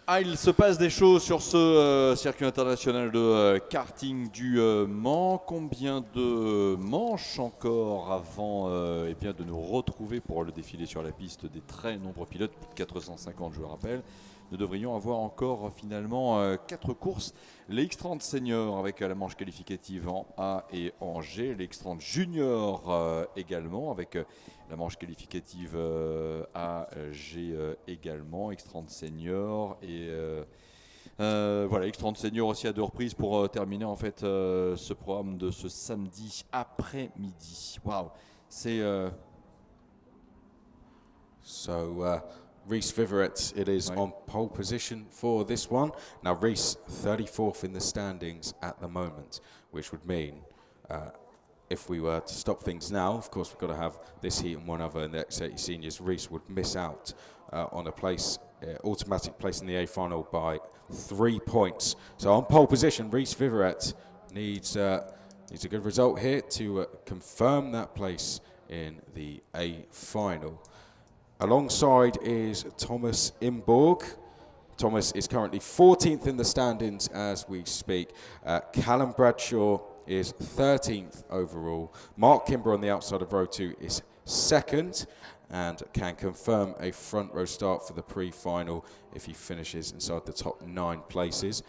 Ah, il se passe des choses sur ce circuit international de karting du Mans. Combien de manches encore avant eh bien, de nous retrouver pour le défilé sur la piste des très nombreux pilotes, plus de 450 je le rappelle. Nous devrions avoir encore finalement 4 courses. Les X30 seniors avec la manche qualificative en A et en G. Les X30 juniors également avec la manche qualificative A, G également. X30 seniors et voilà, X30 seniors aussi à 2 reprises pour terminer en fait ce programme de ce samedi après-midi. Waouh, c'est Reese Viverett, it is ouais. on pole position for this one. Now Reese 34th in the standings at the moment, which would mean if we were to stop things now, of course we've got to have this heat and one other in the X30 seniors. Reese would miss out on a place, automatic place in the A final by 3 points. So on pole position, Reese Viverett needs a good result here to confirm that place in the A final. Alongside is Thomas Imborg. Thomas is currently 14th in the standings as we speak. Callum Bradshaw is 13th overall. Mark Kimber on the outside of row 2 is second and can confirm a front row start for the pre-final if he finishes inside the top 9 places.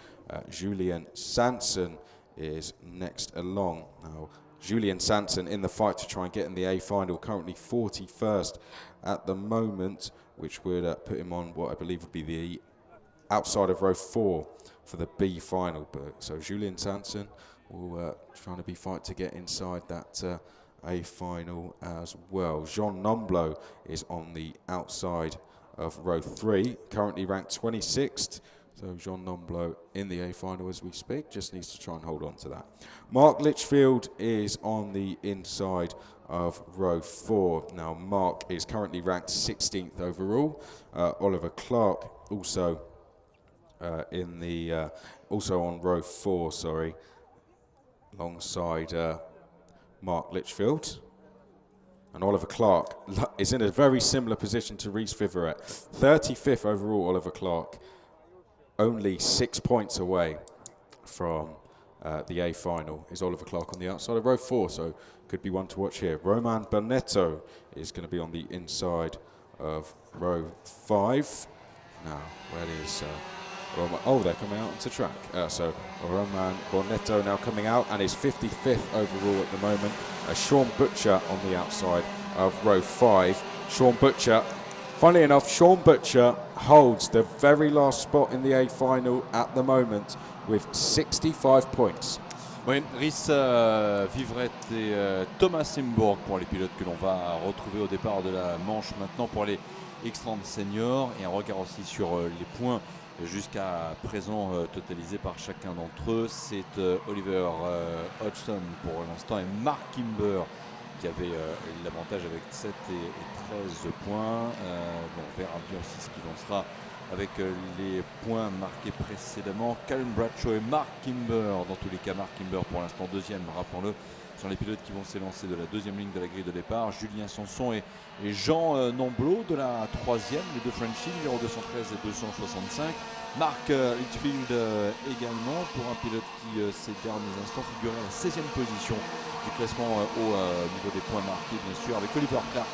Julian Sanson is next along. Now, Julian Sanson in the fight to try and get in the A final, currently 41st at the moment, which would put him on what I believe would be the outside of row 4 for the B final. But so Julian Sanson will trying to be fight to get inside that A final as well. Jean Nomblo is on the outside of row 3, currently ranked 26th. So Jean Nomblo in the A final as we speak, just needs to try and hold on to that. Mark Litchfield is on the inside of row 4. Now Mark is currently ranked 16th overall. Oliver Clark also in the also on row 4, sorry, alongside Mark Litchfield. And Oliver Clark is in a very similar position to Reese Viverett. 35th overall, Oliver Clark, only 6 points away from the A final is Oliver Clark on the outside of row 4, so could be one to watch here. Roman Bonetto is going to be on the inside of row 5. Now, where is Roman? Oh, they're coming out onto track. So Roman Bonetto now coming out and is 55th overall at the moment. Sean Butcher on the outside of row 5. Sean Butcher, funnily enough, Sean Butcher holds the very last spot in the A final at the moment with 65 points. Oui, Rhys Viverett et Thomas Imborg pour les pilotes que l'on va retrouver au départ de la manche maintenant pour les X30 seniors. Et un regard aussi sur les points jusqu'à présent totalisés par chacun d'entre eux. C'est Oliver Hodgson pour l'instant et Mark Kimber qui avait l'avantage avec 7 et 13 points. Bon, on verra bien aussi ce qu'il en sera avec les points marqués précédemment. Callum Bradshaw et Mark Kimber, dans tous les cas Mark Kimber pour l'instant deuxième, rappelons-le, sont les pilotes qui vont s'élancer de la deuxième ligne de la grille de départ. Julien Sanson et Jean Nomblot de la troisième, les deux Frenchies, numéro 213 et 265. Mark Litchfield également pour un pilote qui ces derniers instants figurait à la 16e position du classement au niveau des points marqués, bien sûr, avec Oliver Clark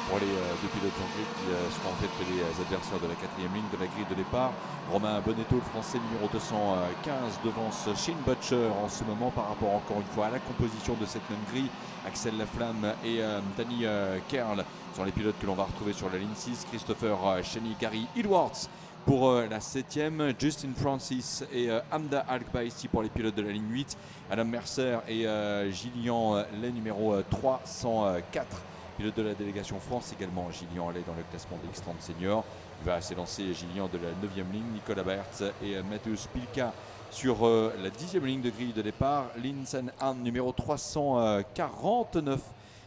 pour les deux pilotes anglais qui seront en fait les adversaires de la 4e ligne de la grille de départ. Romain Bonetto, le français, numéro 215, devance Shane Butcher en ce moment par rapport encore une fois à la composition de cette même grille. Axel Laflamme et Danny Kerl sont les pilotes que l'on va retrouver sur la ligne 6. Christopher Cheney, Gary Edwards pour la 7e, Justin Francis et Hamda Al-Kbaisi pour les pilotes de la ligne 8. Adam Mercer et Gillian les numéro 304. Pilote de la délégation France également, Gillian Allais dans le classement des X30 seniors. Il va s'élancer Gillian de la 9e ligne, Nicolas Baertz et Mateusz Pilka sur la 10e ligne de grille de départ. Linsen Han numéro 349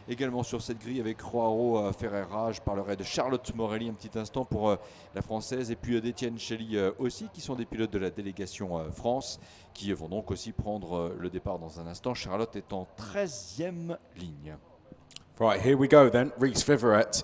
également sur cette grille avec Joao Ferreira. Je parlerai de Charlotte Morelli un petit instant pour la française et puis d'Étienne Chelly aussi qui sont des pilotes de la délégation France qui vont donc aussi prendre le départ dans un instant. Charlotte est en 13e ligne. Right, here we go then. Reese Viverett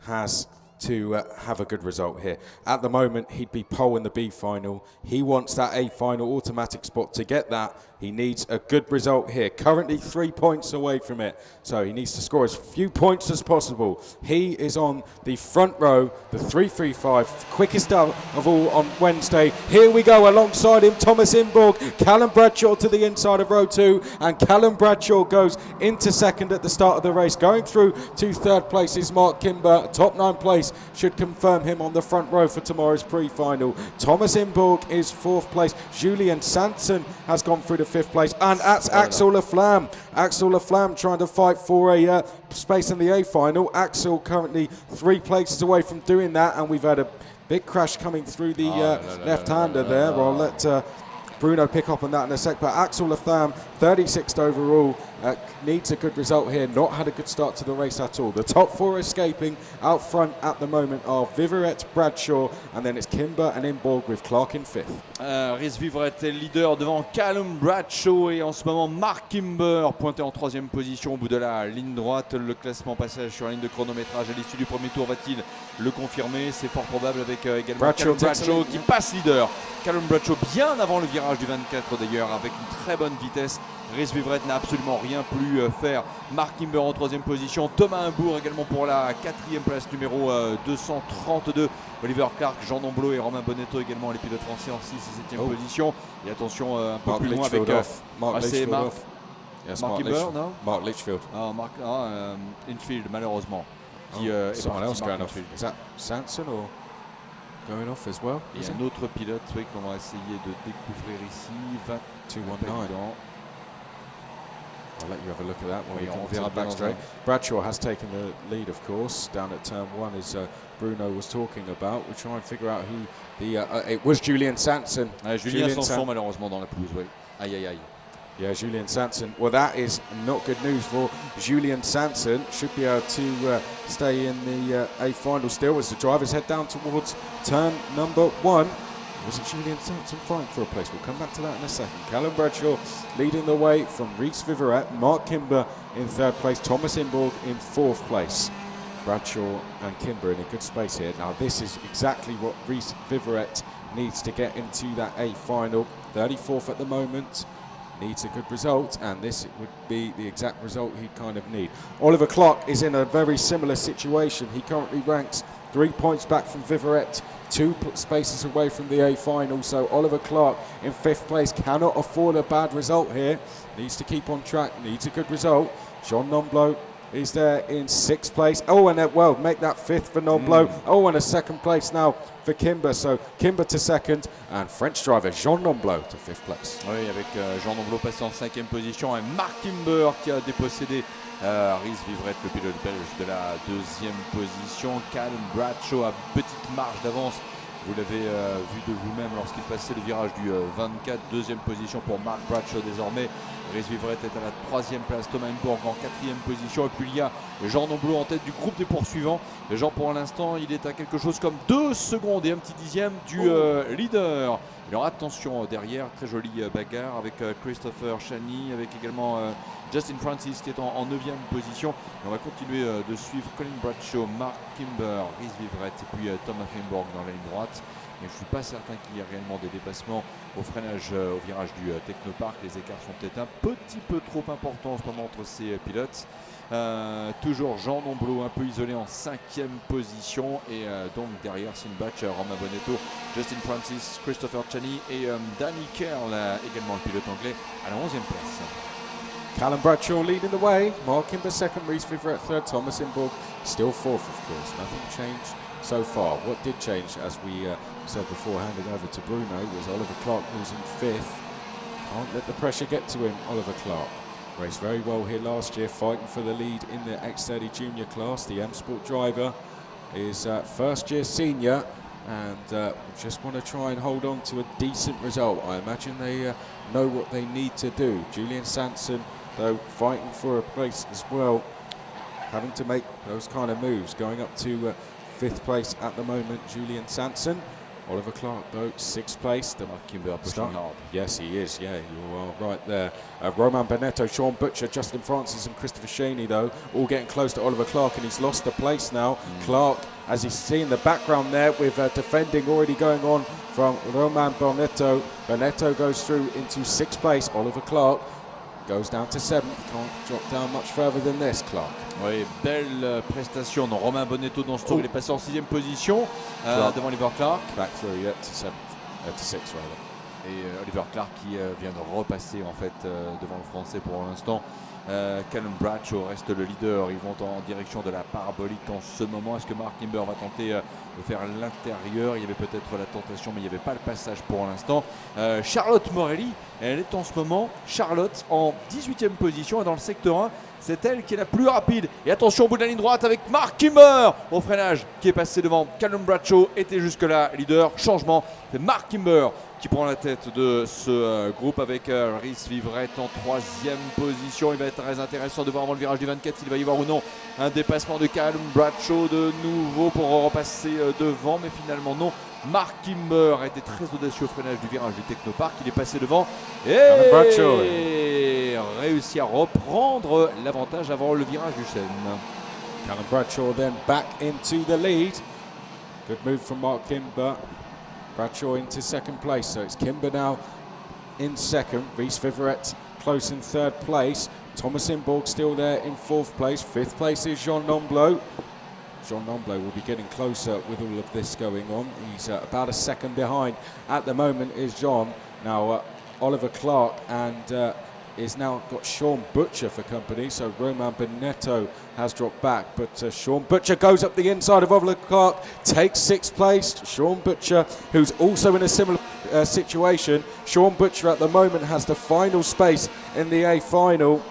has to have a good result here. At the moment, he'd be pole in the B final. He wants that A final automatic spot. To get that, he needs a good result here. Currently 3 points away from it, so he needs to score as few points as possible. He is on the front row, the 3:35, quickest of all on Wednesday. Here we go, alongside him, Thomas Imborg, Callum Bradshaw to the inside of row 2, and Callum Bradshaw goes into second at the start of the race. Going through to third place is Mark Kimber. Top 9 place should confirm him on the front row for tomorrow's pre-final. Thomas Imborg is 4th place. Julian Sanson has gone through to 5th place, and that's Axel Laflamme. Axel Laflamme trying to fight for a space in the A final. Axel currently 3 places away from doing that, and we've had a big crash coming through the left-hander there. I'll let Bruno pick up on that in a sec, but Axel Laflamme, 36th overall, needs a good result here. Not had a good start to the race at all. The top 4 escaping out front at the moment are Viverette, Bradshaw, and then it's Kimber and Imborg with Clark in 5th. Rhys Viverette est leader devant Callum Bradshaw et en ce moment Mark Kimber pointé en 3e position au bout de la ligne droite. Le classement passage sur la ligne de chronométrage à l'issue du premier tour va-t-il le confirmer? C'est fort probable avec également Callum Bradshaw qui passe leader. Callum Bradshaw bien avant le virage du 24 d'ailleurs avec une très bonne vitesse. Rhys Viverette n'a absolument rien pu faire. Mark Kimber en 3e position. Thomas Imbourg également pour la 4e place, numéro 232. Oliver Clark, Jean Nomblot et Romain Bonnetto également les pilotes français en 6 et 7e position. Et attention un peu plus loin avec Mark Kimber, non? Mark Litchfield. Infield malheureusement. Someone else going off. Is that Sanson or going off as well? Il y a un autre pilote qu'on va essayer de découvrir ici. 219. I'll let you have a look at that when we on come to verra the back straight. Bradshaw has taken the lead, of course, down at turn 1, as Bruno was talking about. We'll try and figure out who the... it was Julian Sanson. Julien Sanson, malheureusement, dans la pelouse, oui. Aïe, aïe, aïe. Yeah, Julian Sanson. Well, that is not good news for Julian Sanson. Should be able to stay in the A final still as the drivers head down towards turn number 1. Was it Julian Sanson fighting for a place? We'll come back to that in a second. Callum Bradshaw leading the way from Rhys Viverette, Mark Kimber in 3rd place, Thomas Imborg in 4th place. Bradshaw and Kimber in a good space here. Now this is exactly what Rhys Viverette needs to get into that A final. 34th at the moment. Needs a good result, and this would be the exact result he'd kind of need. Oliver Clark is in a very similar situation. He currently ranks 3 points back from Viverette, 2 spaces away from the A final, so Oliver Clark in 5th place cannot afford a bad result here. Needs to keep on track, needs a good result. Jean Nomblot is there in 6th place. Oh, and well, make that 5th for Nomblot. Oh, and a 2nd place now for Kimber. So Kimber to 2nd, and French driver Jean Nomblot to 5th place. Oui, avec Jean Nomblot passé en 5e position et Mark Kimber qui a dépossédé Rhys Viverette, le pilote belge, de la 2e position. Callum Bradshaw à petite marge d'avance. Vous l'avez vu de vous-même lorsqu'il passait le virage du 24. 2e position pour Mark Bradshaw désormais. Rhys Viverette est à la 3e place, Thomas Imborg en 4e position. Et puis il y a Jean Nomblot en tête du groupe des poursuivants. Et Jean, pour l'instant, il est à quelque chose comme 2 secondes et un petit dixième du leader. Alors attention derrière, très jolie bagarre avec Christopher Chani, avec également Justin Francis qui est en 9e position. Et on va continuer de suivre Colin Bradshaw, Mark Kimber, Rhys Viverette et puis Thomas Imborg dans la ligne droite. Mais je ne suis pas certain qu'il y ait réellement des dépassements au freinage au virage du Technopark. Les écarts sont peut-être un petit peu trop importants en ce moment entre ces pilotes. Toujours Jean Nomblot un peu isolé en 5e position et donc derrière c'est une batch Romain Bonnetto, Justin Francis, Christopher Chani et Danny Kerr, également le pilote anglais à la 11e place. Callum Bradshaw leading the way, Mark Kimber 2nd, Rhys Viverette 3rd, Thomas Imborg still 4th, of course. Nothing changed so far. What did change, as we said before, handing over to Bruno, was Oliver Clark, who's in 5th. Can't let the pressure get to him, Oliver Clark. Raced very well here last year, fighting for the lead in the X30 junior class. The M Sport driver is 1st year senior and just want to try and hold on to a decent result. I imagine they know what they need to do. Julian Sanson, though, fighting for a place as well, having to make those kind of moves, going up to 5th place at the moment, Julian Sanson. Oliver Clark, though, 6th place. The Mark Kimber pushing hard. Yes, he is. Yeah, you are right there. Romain Benetto, Sean Butcher, Justin Francis, and Christopher Shaney, though, all getting close to Oliver Clark, and he's lost a place now. Clark, as you see in the background there, with defending already going on from Romain Benetto. Benetto goes through into 6th place. Oliver Clark goes down to 7th. Can't drop down much further than this, Clark. Oui, belle prestation. Non, Romain Bonetto dans ce tour, il est passé en 6e position devant Oliver Clark. Back through, yeah, to 7th, to 6th rather. Et Oliver Clark qui vient de repasser en fait devant le Français pour l'instant. Callum Bradshaw reste le leader. Ils vont en direction de la parabolique en ce moment. Est-ce que Mark Kimber va tenter de faire l'intérieur? Il y avait peut-être la tentation, mais il n'y avait pas le passage pour l'instant. Charlotte Morelli, elle est en ce moment, Charlotte, en 18e position. Et dans le secteur 1, c'est elle qui est la plus rapide. Et attention au bout de la ligne droite avec Mark Kimber au freinage qui est passé devant. Callum Bradshaw était jusque-là leader. Changement, c'est Mark Kimber qui prend la tête de ce groupe avec Rhys Vivrette en 3e position. Il va être très intéressant de voir avant le virage du 24 s'il va y avoir ou non un dépassement de Callum Bradshaw de nouveau pour repasser devant, mais finalement non. Mark Kimber a été très audacieux au freinage du virage du Technopark. Il est passé devant et réussi à reprendre l'avantage avant le virage du Chêne. Callum Bradshaw then back into the lead. Good move from Mark Kimber. Bradshaw into 2nd place, so it's Kimber now in 2nd. Rhys Viverette close in 3rd place. Thomas Imborg still there in 4th place. 5th place is Jean Nomblot. Jean Nomblot will be getting closer with all of this going on. He's about a 2nd behind at the moment is Jean. Now Oliver Clark and is now got Sean Butcher for company, so Romain Benetto has dropped back, but Sean Butcher goes up the inside of Oliver Clark, takes 6th place. Sean Butcher, who's also in a similar situation. Sean Butcher at the moment has the final space in the A final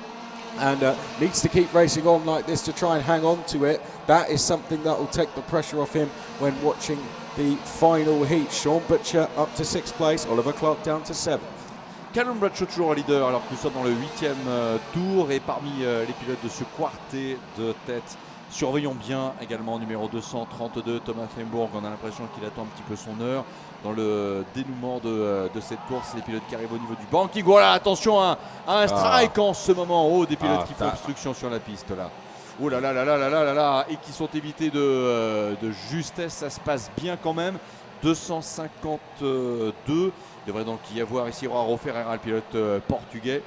and needs to keep racing on like this to try and hang on to it. That is something that will take the pressure off him when watching the final heat. Sean Butcher up to 6th place, Oliver Clark down to 7th. Callum Bradshaw toujours leader alors que nous sommes dans le 8e tour et parmi les pilotes de ce quartet de tête, surveillons bien également numéro 232 Thomas Fembourg. On a l'impression qu'il attend un petit peu son heure dans le dénouement de cette course. Les pilotes qui arrivent au niveau du banking. Voilà, attention à un strike en ce moment. Oh, des pilotes qui font obstruction sur la piste là. Oh là là là là là là là là, et qui sont évités de justesse. Ça se passe bien quand même. 252. Il devrait donc y avoir ici Roaro Ferreira, le pilote portugais.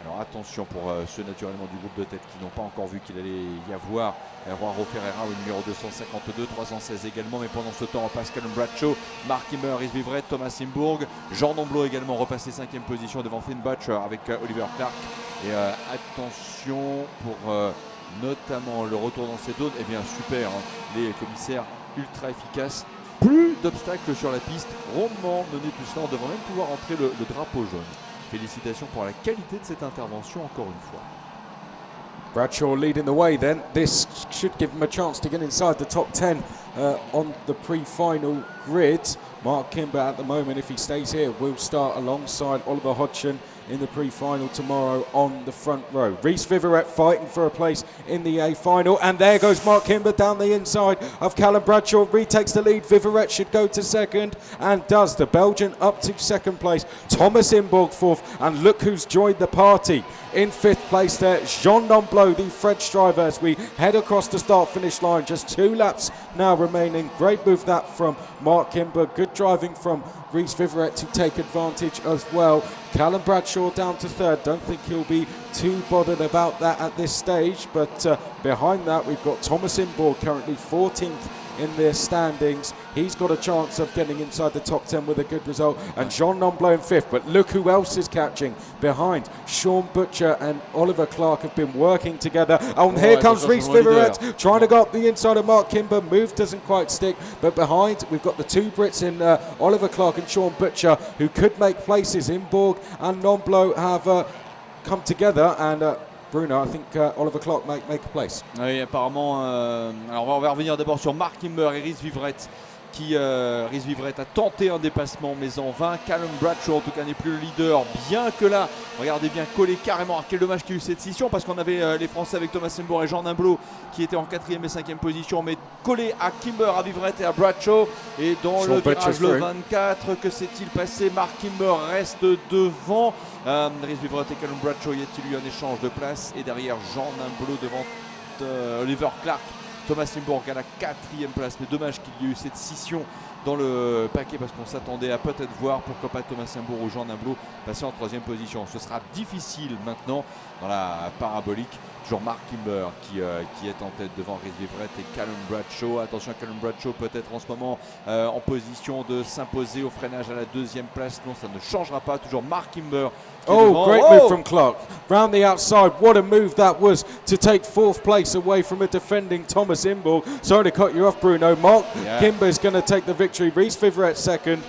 Alors attention pour ceux naturellement du groupe de tête qui n'ont pas encore vu qu'il allait y avoir Roaro Ferreira au numéro 252, 316 également. Mais pendant ce temps, on passe Callum Bradshaw, Mark Kimber, Rhys Vivrette, Thomas Imborg. Jean Nomblot également repassé 5e position devant Finn Butcher avec Oliver Clark. Et attention pour notamment le retour dans cette zone. Eh bien super, hein, les commissaires ultra efficaces. Plus d'obstacles sur la piste, rondement mené tout cela, on devrait même pouvoir entrer le drapeau jaune. Félicitations pour la qualité de cette intervention encore une fois. Bradshaw leading the way then. This should give him a chance to get inside the top 10 on the pre-final grid. Mark Kimber at the moment, if he stays here, will start alongside Oliver Hodgson in the pre-final tomorrow on the front row. Rhys Viverette fighting for a place in the A final, and there goes Mark Kimber down the inside of Callum Bradshaw, retakes the lead. Viverette should go to 2nd and does. The Belgian up to 2nd place, Thomas Imborg 4th, and look who's joined the party in 5th place there, Jean Nomblot, the French driver, as we head across the start-finish line. Just 2 laps now remaining. Great move that from Mark Kimber. Good driving from Rhys Viverette to take advantage as well. Callum Bradshaw down to 3rd. Don't think he'll be too bothered about that at this stage, but behind that we've got Thomas Imborg currently 14th in their standings. He's got a chance of getting inside the top 10 with a good result, and Jean Nomblot in 5th. But look who else is catching behind. Sean Butcher and Oliver Clark have been working together. And here comes Rhys Viverette trying to go up the inside of Mark Kimber. Move doesn't quite stick, but behind we've got the 2 Brits in Oliver Clark and Sean Butcher, who could make places. Imborg and Nomblot have come together, and Bruno, I think Oliver Clark might make a place. Oui, apparemment. Alors on va revenir d'abord sur Mark Kimber et Rhys Viverette qui Rhys Vivrette a tenté un dépassement mais en vain. Callum Bradshaw en tout cas n'est plus le leader, bien que là, regardez bien, collé carrément. Quel dommage qu'il y ait eu cette scission parce qu'on avait les Français avec Thomas Simbourg et Jean Nimblot qui étaient en 4e et 5e position, mais collé à Kimber, à Vivrette et à Bradshaw. Et dans le virage le 24, que s'est-il passé? Mark Kimber reste devant. Rhys Vivrette et Callum Bradshaw, y a-t-il eu un échange de place? Et derrière Jean Nimblot devant Oliver Clark. Thomas Simbourg à la 4e place, mais dommage qu'il y ait eu cette scission dans le paquet parce qu'on s'attendait à peut-être voir pourquoi pas Thomas Simbourg ou Jean Nimblot passer en 3e position. Ce sera difficile maintenant dans la parabolique. Toujours Mark Kimber qui est en tête devant Rhys Vivrette et Callum Bradshaw. Attention, Callum Bradshaw peut-être en ce moment en position de s'imposer au freinage à la 2e place. Non, ça ne changera pas. Toujours Mark Kimber. Oh, great move from Clark. Round the outside. What a move that was to take 4th place away from a defending Thomas Imborg. Sorry to cut you off, Bruno. Mark Kimber's going to take the victory. Rhys Vivrette 2nd.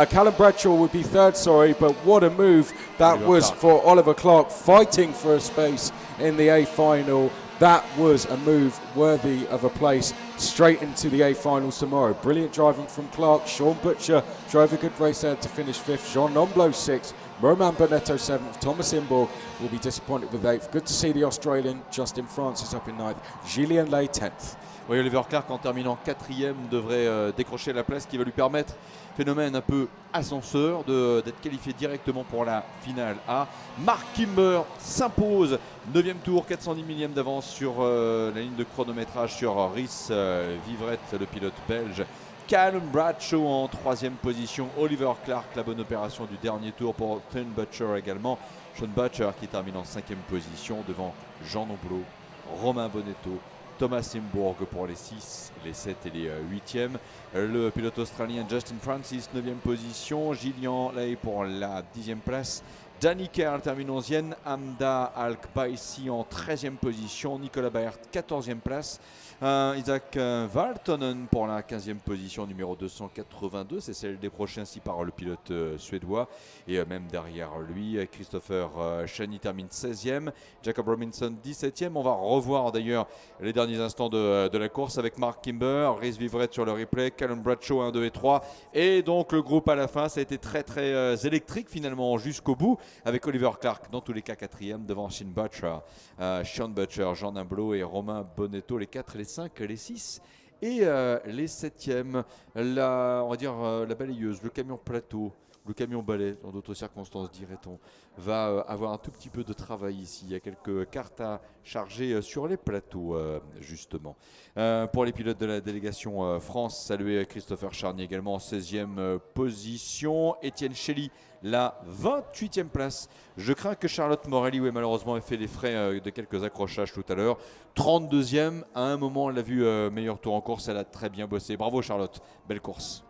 Callum Bradshaw would be 3rd, sorry. But what a move that was for Oliver Clark, fighting for a space in the A final. That was a move worthy of a place straight into the A finals tomorrow. Brilliant driving from Clark. Sean Butcher drove a good race there to finish 5th. Jean Nomblot 6th. Romain Bonetto 7th. Thomas Imborg will be disappointed with 8th. Good to see the Australian Justin Francis up in 9th. Julien Lay 10th. Oui, Oliver Clark en terminant 4e devrait décrocher la place qui va lui permettre, phénomène un peu ascenseur, d'être qualifié directement pour la finale A. Mark Kimber s'impose, 9e tour, 410 millième d'avance sur la ligne de chronométrage sur Rhys Vivrette, le pilote belge. Callum Bradshaw en 3e position. Oliver Clark, la bonne opération du dernier tour pour Sean Butcher également. Sean Butcher qui termine en 5e position devant Jean Nomblot, Romain Bonetto, Thomas Simbourg pour les 6, les 7 et les 8e. Le pilote australien Justin Francis, 9e position. Gillian Lay pour la 10e place. Danny Kerr termine 11e. Hamda Al-Kbaisi en 13e position. Nicolas Baert, 14e place. Isaac Valtonen pour la 15e position, numéro 282. C'est celle décrochée ainsi par le pilote suédois. Et même derrière lui, Christopher Chani termine 16e. Jacob Robinson, 17e. On va revoir d'ailleurs les derniers instants de la course avec Mark Kimber, Rhys Vivrette sur le replay, Callum Bradshaw 1, 2 et 3. Et donc le groupe à la fin, ça a été très très électrique finalement jusqu'au bout, avec Oliver Clark dans tous les cas 4e devant Sean Butcher, Jean Nimblot et Romain Bonetto, les 4, les 5, les 6 et les 7e. On va dire la balayeuse, le camion plateau, le camion balai, dans d'autres circonstances dirait-on, va avoir un tout petit peu de travail ici. Il y a quelques cartes à charger sur les plateaux justement. Pour les pilotes de la délégation France, saluer Christopher Charny également en 16e position. Étienne Chély, la 28e place. Je crains que Charlotte Morelli, oui, malheureusement, ait fait les frais de quelques accrochages tout à l'heure. 32e, à un moment, on l'a vu meilleur tour en course, elle a très bien bossé. Bravo Charlotte, belle course.